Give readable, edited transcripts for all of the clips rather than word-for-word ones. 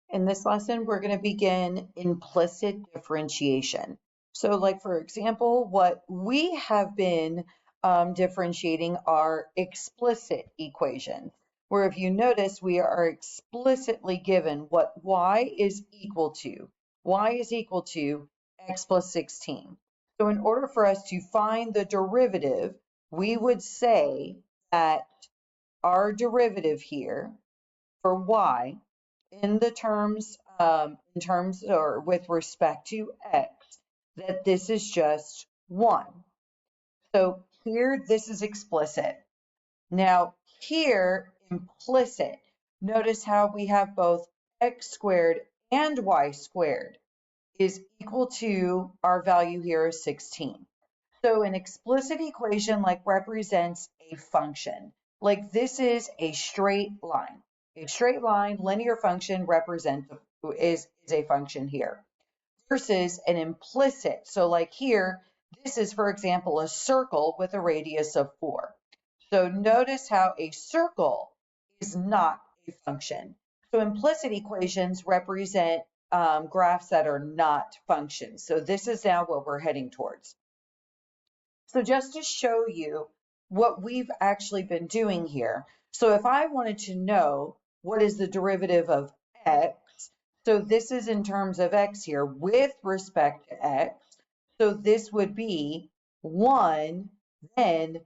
In this lesson, we're going to begin implicit differentiation. So like, for example, what we have been differentiating are explicit equations, where if you notice, we are explicitly given what y is equal to. Y is equal to x plus 16. So in order for us to find the derivative, we would say that our derivative here for y in terms or with respect to x, that this is just 1. So here, this is explicit. Now here, implicit. Notice how we have both x squared and y squared is equal to our value here is 16. So an explicit equation like represents a function. Like this is a straight line. A straight line linear function represents is a function here versus an implicit. So like here, this is, for example, a circle with a radius of 4. So notice how a circle is not a function. So implicit equations represent graphs that are not functions. So this is now what we're heading towards. So just to show you what we've actually been doing here. So if I wanted to know what is the derivative of x, so this is in terms of x here with respect to x. So this would be 1 then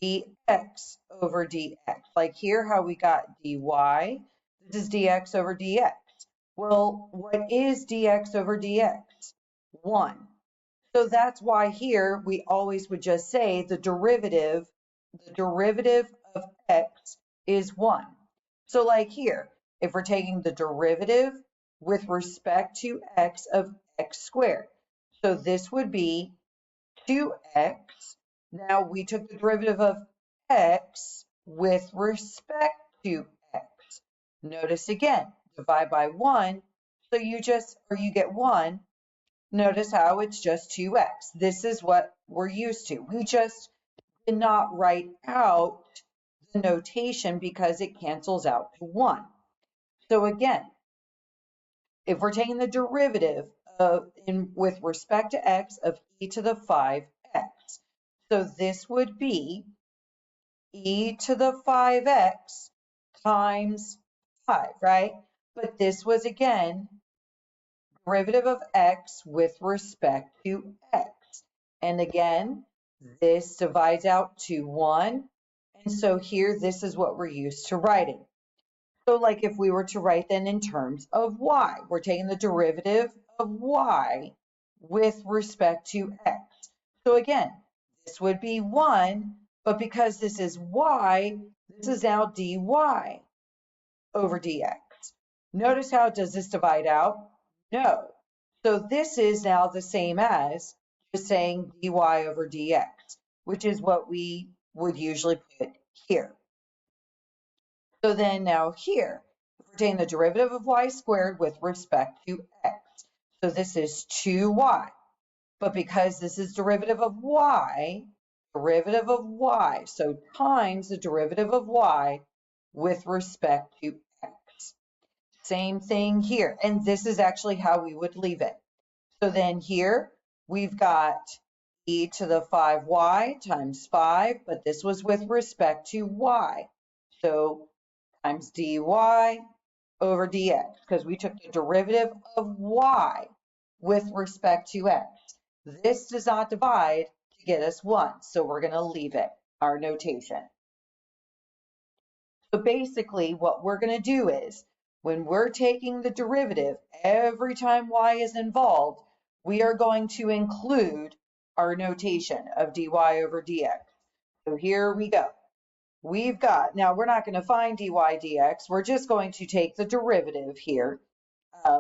dx over dx. Like here how we got dy, this is dx over dx. Well, what is dx over dx? 1. So that's why here we always would just say the derivative of x is 1. So like here, if we're taking the derivative with respect to x of x squared, so this would be 2x. Now we took the derivative of x with respect to x. Notice again, divide by 1, so you get 1. Notice how it's just 2x. This is what we're used to. We just did not write out the notation because it cancels out to 1. So again, if we're taking the derivative with respect to x of e to the 5x, so this would be e to the 5x times 5, right? But this was, again, derivative of x with respect to x. And again, this divides out to 1. And so here, this is what we're used to writing. So like if we were to write then in terms of y, we're taking the derivative of y with respect to x. So again, this would be 1, but because this is y, this is now dy over dx. Notice how does this divide out? No. So this is now the same as just saying dy over dx, which is what we would usually put here. So then now here, we're taking the derivative of y squared with respect to x. So this is 2y. But because this is derivative of y, so times the derivative of y with respect to x. Same thing here. And this is actually how we would leave it. So then here we've got e to the 5y times 5, but this was with respect to y. So times dy over dx, because we took the derivative of y with respect to x. This does not divide to get us 1, so we're going to leave it, our notation. So basically what we're going to do is, when we're taking the derivative, every time y is involved, we are going to include our notation of dy over dx. So here we go. We've got, now we're not going to find dy dx, we're just going to take the derivative here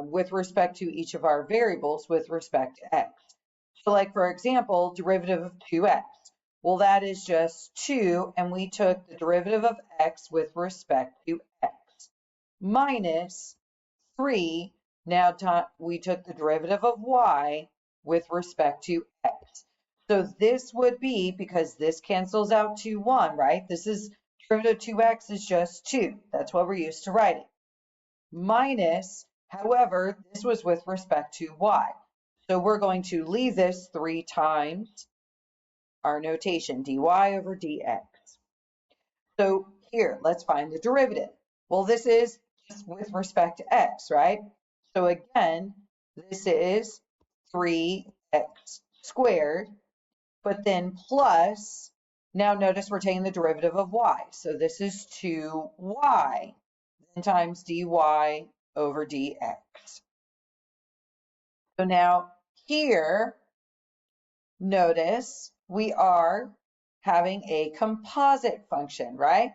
with respect to each of our variables with respect to x. So like for example, derivative of 2x. Well, that is just 2, and we took the derivative of x with respect to x. Minus 3, now we took the derivative of y with respect to x. So this would be, because this cancels out to 1, right? This is derivative of 2x is just 2. That's what we're used to writing. Minus However, this was with respect to y. So we're going to leave this 3 times our notation, dy over dx. So here, let's find the derivative. Well, this is just with respect to x, right? So again, this is 3x squared, but then plus, now notice we're taking the derivative of y. So this is 2y then times dy over dx. So now here, notice we are having a composite function, right?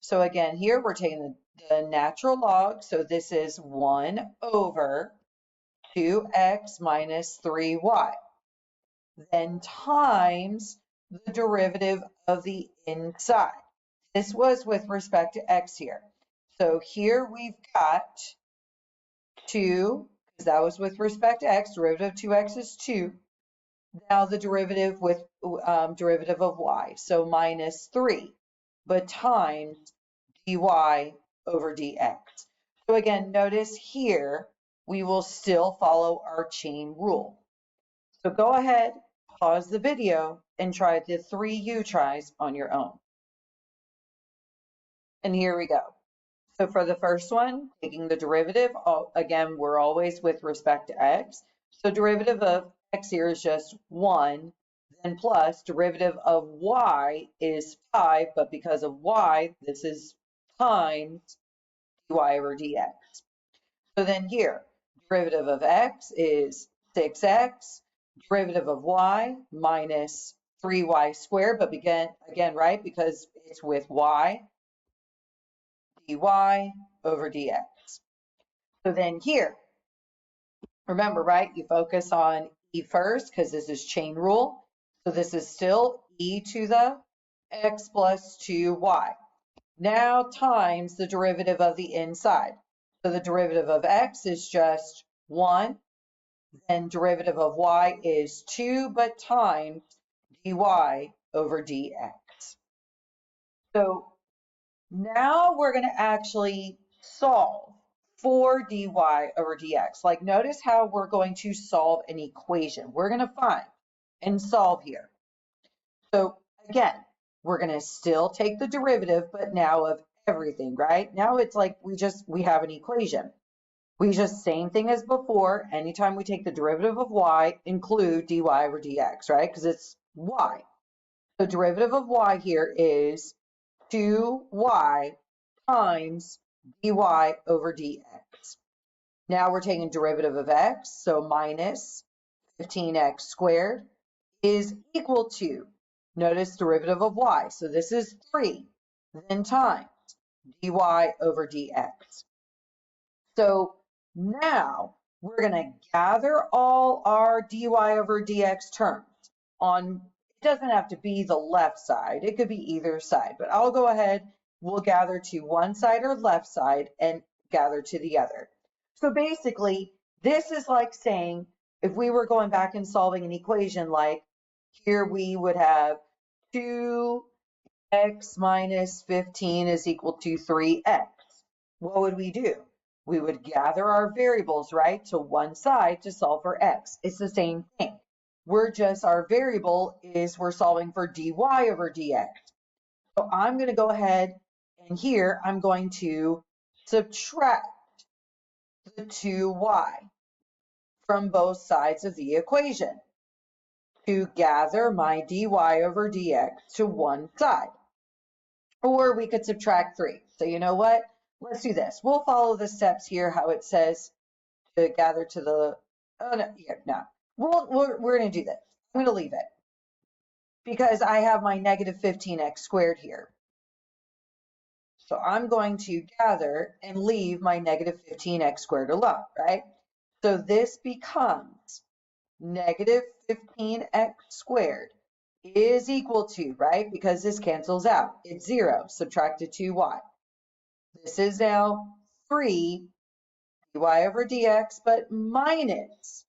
So again, here we're taking the natural log. So this is 1 over 2x minus 3y. Then times the derivative of the inside. This was with respect to x here. So here we've got 2, because that was with respect to x, derivative of 2x is 2. Now the derivative with derivative of y, so minus 3, but times dy over dx. So again, notice here, we will still follow our chain rule. So go ahead, pause the video, and try the 3 U tries on your own. And here we go. So for the first one, taking the derivative, again, we're always with respect to x. So derivative of x here is just 1, then plus derivative of y is 5, but because of y, this is times dy over dx. So then here, derivative of x is 6x, derivative of y minus 3y squared, but again, right, because it's with y, dy over dx. So then here, remember, right, you focus on e first because this is chain rule. So this is still e to the x plus 2y. Now times the derivative of the inside. So the derivative of x is just 1, then derivative of y is 2, but times dy over dx. So now we're going to actually solve for dy over dx. Like, notice how we're going to solve an equation. We're going to find and solve here. So again, we're going to still take the derivative, but now of everything, right? Now it's like we have an equation. We just, same thing as before, anytime we take the derivative of y, include dy over dx, right? Because it's y. So derivative of y here is 2y times dy over dx. Now we're taking derivative of x, so minus 15x squared is equal to, notice derivative of y, so this is 3, then times dy over dx. So now we're going to gather all our dy over dx terms on, it doesn't have to be the left side, it could be either side, but I'll go ahead, we'll gather to one side or left side and gather to the other. So basically, this is like saying, if we were going back and solving an equation, like here we would have 2x minus 15 is equal to 3x. What would we do? We would gather our variables, right, to one side to solve for x. It's the same thing. We're just, our variable is we're solving for dy over dx. So I'm going to go ahead and here I'm going to subtract the 2y from both sides of the equation to gather my dy over dx to one side. Or we could subtract 3. So you know what? Let's do this. We'll follow the steps here, how it says to gather to the, oh no, yeah, no. We're going to do this. I'm going to leave it because I have my negative 15x squared here. So I'm going to gather and leave my negative 15x squared alone, right? So this becomes negative 15x squared is equal to, right? Because this cancels out. It's 0, subtracted 2y. This is now 3 dy over dx, but minus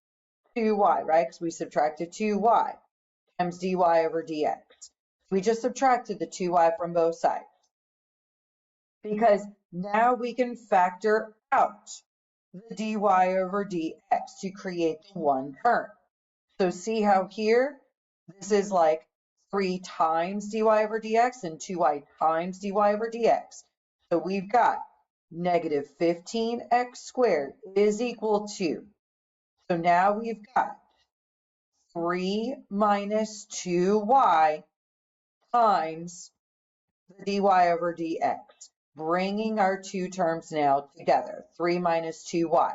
2y, right? Because we subtracted 2y times dy over dx. We just subtracted the 2y from both sides. Because now we can factor out the dy over dx to create the one term. So see how here, this is like 3 times dy over dx and 2y times dy over dx. So we've got negative 15x squared is equal to, so now we've got 3 minus 2y times the dy over dx, bringing our two terms now together, 3 minus 2y.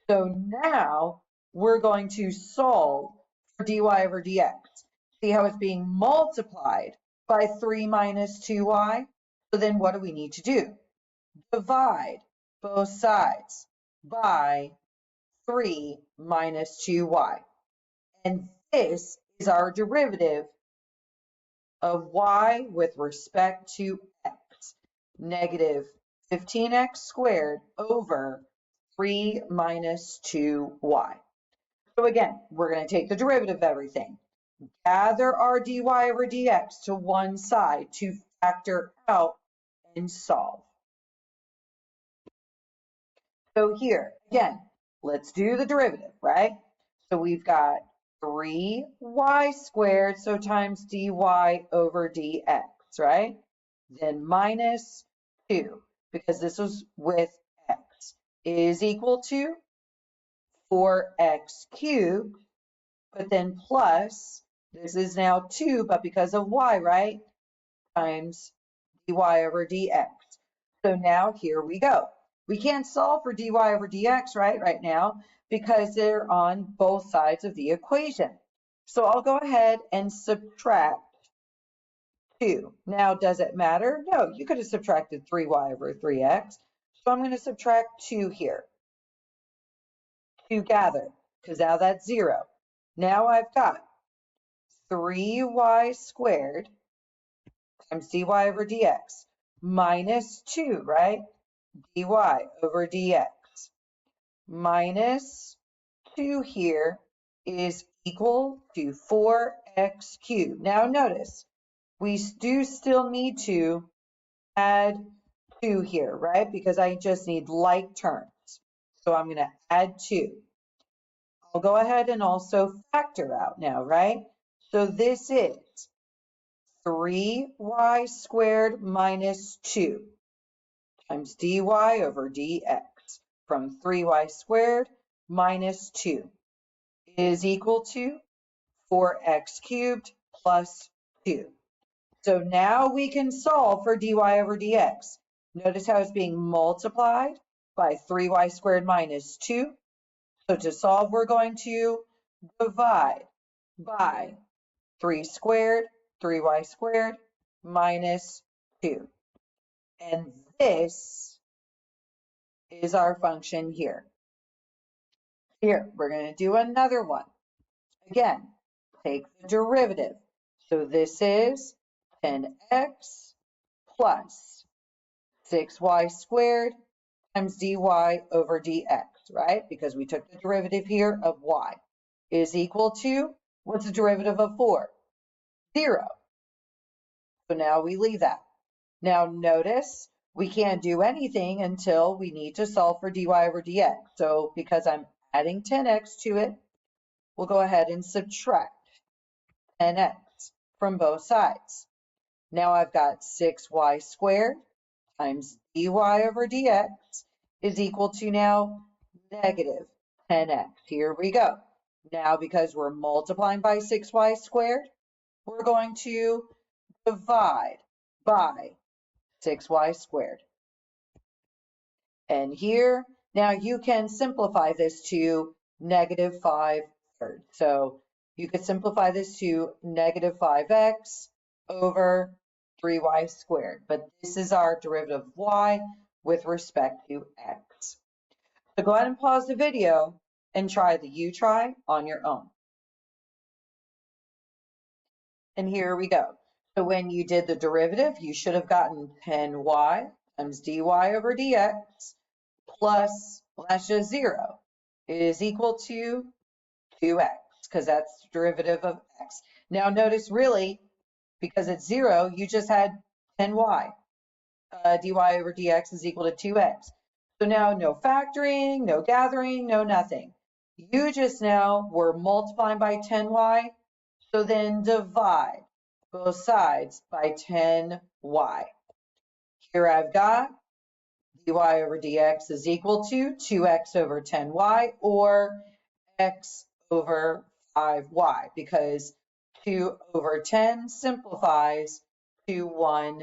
So now we're going to solve for dy over dx. See how it's being multiplied by 3 minus 2y? So then what do we need to do? Divide both sides by 3 minus 2y. And this is our derivative of y with respect to x, negative 15x squared over 3 minus 2y. So again, we're going to take the derivative of everything. Gather our dy over dx to one side to factor out and solve. So here, again, let's do the derivative, right? So we've got 3y squared, so times dy over dx, right? Then minus 2, because this was with x, is equal to 4x cubed, but then plus, this is now 2, but because of y, right? Times dy over dx. So now here we go. We can't solve for dy over dx right now because they're on both sides of the equation. So I'll go ahead and subtract 2. Now, does it matter? No, you could have subtracted 3y over 3x. So I'm going to subtract 2 here together because now that's 0. Now I've got 3y squared times dy over dx minus 2, right? dy over dx minus 2 here is equal to 4x cubed. Now notice, we do still need to add 2 here, right? Because I just need like terms. So I'm going to add 2. I'll go ahead and also factor out now, right? So this is 3y squared minus 2 times dy over dx from 3y squared minus 2 is equal to 4x cubed plus 2. So now we can solve for dy over dx. Notice how it's being multiplied by 3y squared minus 2. So to solve, we're going to divide by 3 squared, 3y squared minus 2. And this is our function here. Here, we're going to do another one. Again, take the derivative. So this is 10x plus 6y squared times dy over dx, right? Because we took the derivative here of y is equal to, what's the derivative of 4? 0. So now we leave that. Now notice we can't do anything until we need to solve for dy over dx. So because I'm adding 10x to it, we'll go ahead and subtract 10x from both sides. Now I've got 6y squared times dy over dx is equal to now negative 10x. Here we go. Now because we're multiplying by 6y squared, we're going to divide by 6y squared. And here, now you can simplify this to negative 5 thirds. So you could simplify this to negative 5x over 3y squared. But this is our derivative of y with respect to x. So go ahead and pause the video and try the U-try on your own. And here we go. So when you did the derivative, you should have gotten 10y times dy over dx plus, well, that's just 0, is equal to 2x, because that's the derivative of x. Now notice really, because it's 0, you just had 10y. Dy over dx is equal to 2x. So now no factoring, no gathering, no nothing. You just now were multiplying by 10y, so then divide both sides by 10y. Here I've got dy over dx is equal to 2x over 10y, or x over 5y, because 2 over 10 simplifies to 1